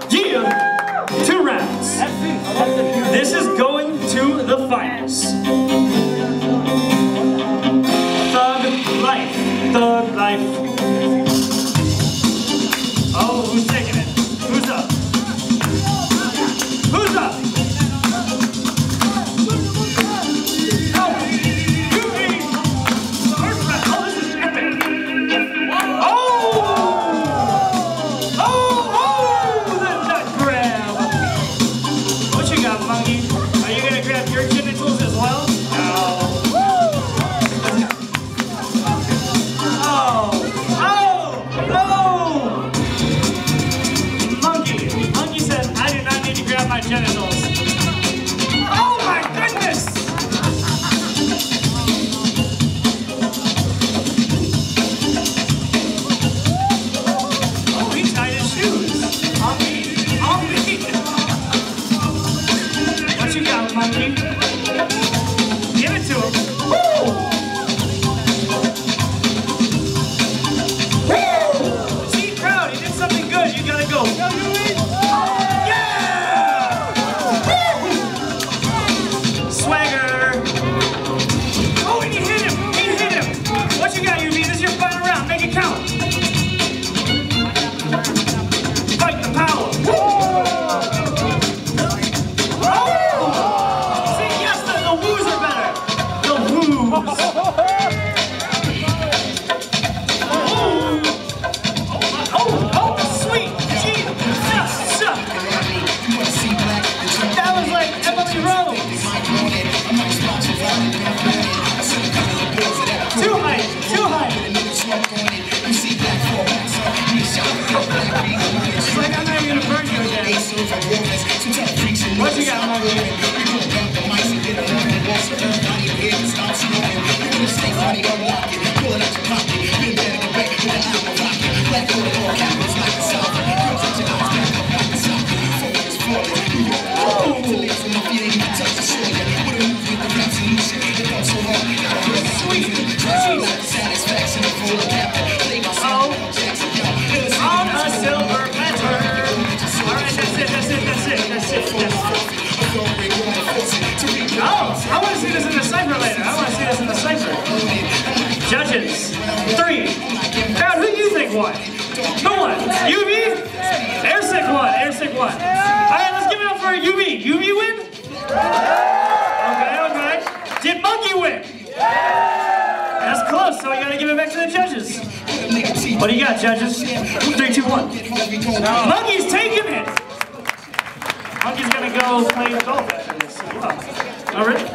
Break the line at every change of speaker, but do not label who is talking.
Yeah! 2 rounds. This is going to the finals. Thug life. Thug life. Oh, who's taking it? Who's up? Who's up? Oh, you need first round. Oh, this is epic. Oh! Oh, the nut grab. What you got, Monki? Are you gonna grab your genitals as well? No. My genitals. Oh my goodness! Oh, he tied his shoes. On me. On me. What you got, Monki? Give it to him. Woo! Woo! See, crowd, he did something good. You gotta go. Swagger! Oh, and he hit him! He hit him! What you got, UV? This is your final round. Make it count. Fight the power. Oh! See, yes, the woos are better. The woos. Oh, sweet. Jesus. That was like Emily Rose. Too high, too high. It's like I'm not even gonna burn you again. What you got, Monki? On a silver platter. Alright, that's it. Oh, I want to see this in the cipher later. I want to see this in the cipher. Judges, 3. Crowd, who do you think won? Who won? UV? Airsick won. Airsick won. Alright, let's give it up for UV. UV win? Okay. Did Monki win? That's close, so we gotta give it back to the judges. What do you got, judges? 3, 2, 1. Monki's taking it! Monki's gonna go play golf after this. All right.